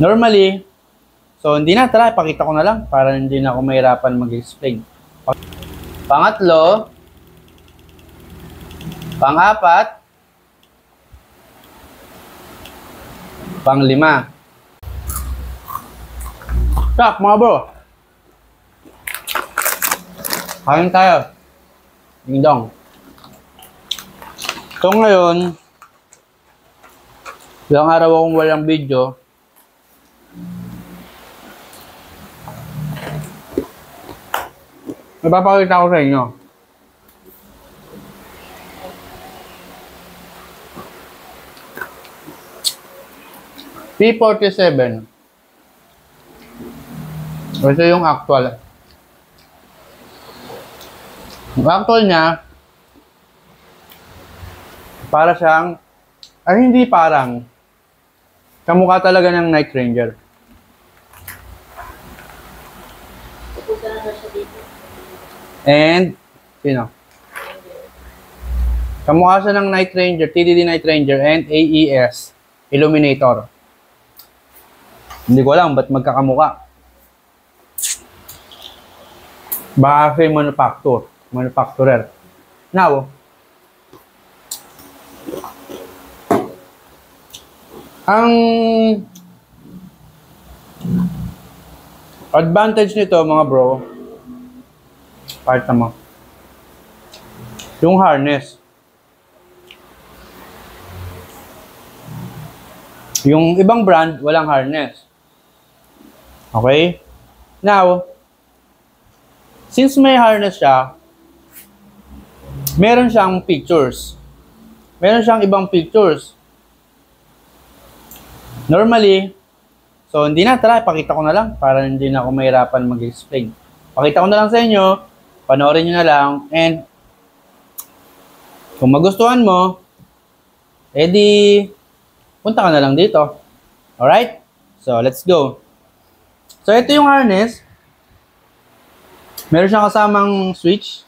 Normally, so hindi na, tara, ipakita ko na lang para hindi na ako mahirapan mag-explain. Pangatlo, pang-apat, pang-lima. Tak, mga bro. Kain tayo. Ding dong. So ngayon, ilang araw akong walang video. Napapakita ko sa inyo. P47. Ito yung actual. Yung actual niya, para siyang, ay hindi parang, kamukha talaga ng Night Ranger. And, sino? Kamukha siya ng Night Ranger, TDD Night Ranger, and AES, Illuminator. Hindi ko alam ba't magkakamukha. Baka kasi manufacturer. Now, ang advantage nito mga bro, part mo, yung harness. Yung ibang brand, walang harness. Okay? Now, since may harness siya, meron siyang pictures. Meron siyang ibang pictures. Normally, so hindi na, tara, ipakita ko na lang para hindi na ako mahirapan mag-explain. Pakita ko na lang sa inyo, panoorin nyo na lang, and kung magustuhan mo, edi punta ka na lang dito. Alright? So, let's go. So, ito yung harness. Meron siyang kasamang switch.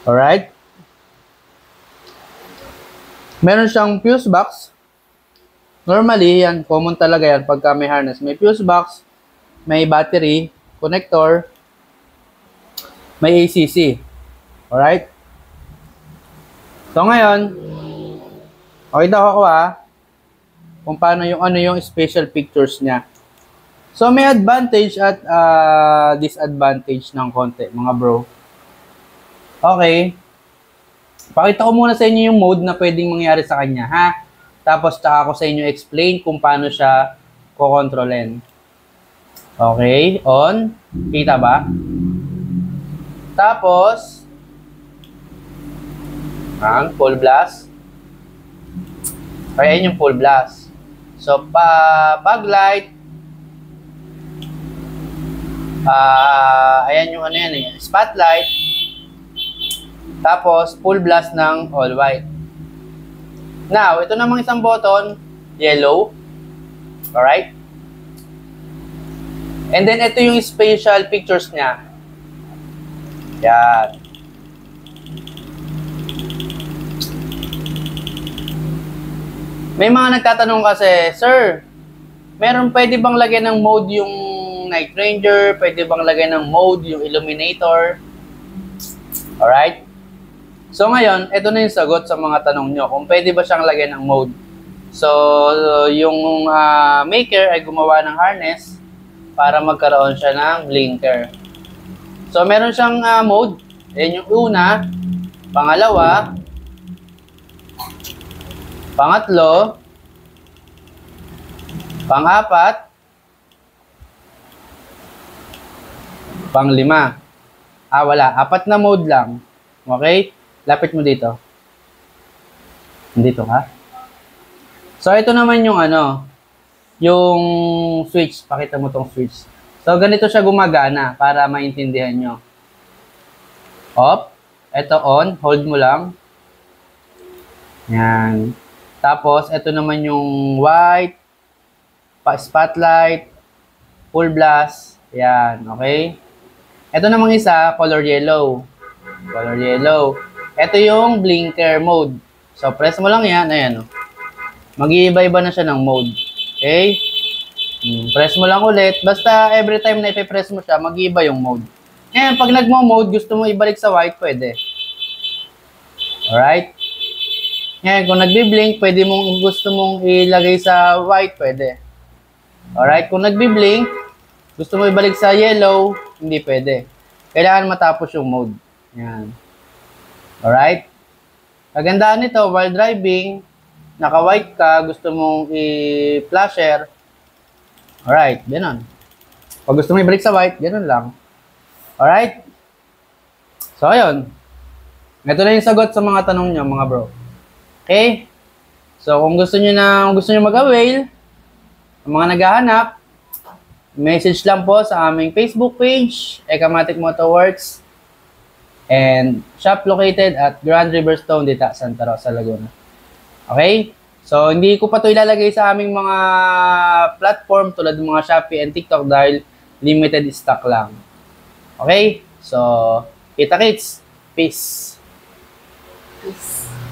Alright? Meron siyang fuse box. Normally, yan, common talaga yan pagka may harness. May fuse box, may battery, connector, may ACC. Alright? So, ngayon, pakita ko kung paano yung special pictures niya. So, may advantage at disadvantage ng konti, mga bro. Okay. Pakita ko muna sa inyo yung mode na pwedeng mangyari sa kanya, ha? Tapos, tsaka ko sa inyo explain kung paano siya kukontrolin. Okay. On. Kita ba? Tapos, ang full blast. Ayan yung full blast. So, pag light, ayan yung ano yan eh, spotlight. Tapos, full blast ng all white. Now, ito namang isang button, yellow. Alright? And then, ito yung special pictures niya. Yan. May mga nagtatanong kasi, Sir, pwede bang lagyan ng mode yung Night Ranger? Pwede bang lagyan ng mode yung Illuminator? Alright? So ngayon, ito na yung sagot sa mga tanong nyo. Kung pwede ba siyang lagyan ng mode. So, yung maker ay gumawa ng harness para magkaroon siya ng blinker. So, meron siyang mode. Yan yung una, pangalawa, pangatlo, pang-apat, pang-lima. Wala. 4 na mode lang. Okay? Lapit mo dito. Dito ka. So, ito naman yung yung switch. Pakita mo tong switch. So, ganito siya gumagana para maintindihan nyo. Off. Ito on. Hold mo lang. Yan. Tapos, ito naman yung white, spotlight, full blast. Yan, okay? Ito namang isa, color yellow. Color yellow. Ito yung blinker mode. So, press mo lang yan. Ayan. Mag-iiba-iba na siya ng mode. Okay? Press mo lang ulit. Basta every time na ipipress mo siya, mag-iiba yung mode. Ngayon, pag nagmo-mode, gusto mo ibalik sa white, pwede. Alright? Ngayon, kung nagbi-blink, pwede mong gusto mong ilagay sa white, pwede. Alright? Kung nagbi-blink, gusto mo ibalik sa yellow, hindi pwede. Kailangan matapos yung mode. Yan. Alright? Kagandaan nito, while driving, naka-white ka, gusto mong i-flasher, alright, ganun. Pag gusto mo i-break sa white, ganun lang. Alright? So, ayun. Ito na yung sagot sa mga tanong nyo, mga bro. Okay? So, kung gusto nyo mag-avail, ang mga naghahanap, message lang po sa aming Facebook page, Ecamatic Motorworks, and shop located at Grand Riverstone, Dita, Santa Rosa, Laguna. Okay? So, hindi ko pa ito ilalagay sa aming mga platform tulad ng mga Shopee and TikTok dahil limited stock lang. Okay? So, kita-kits. Peace. Peace.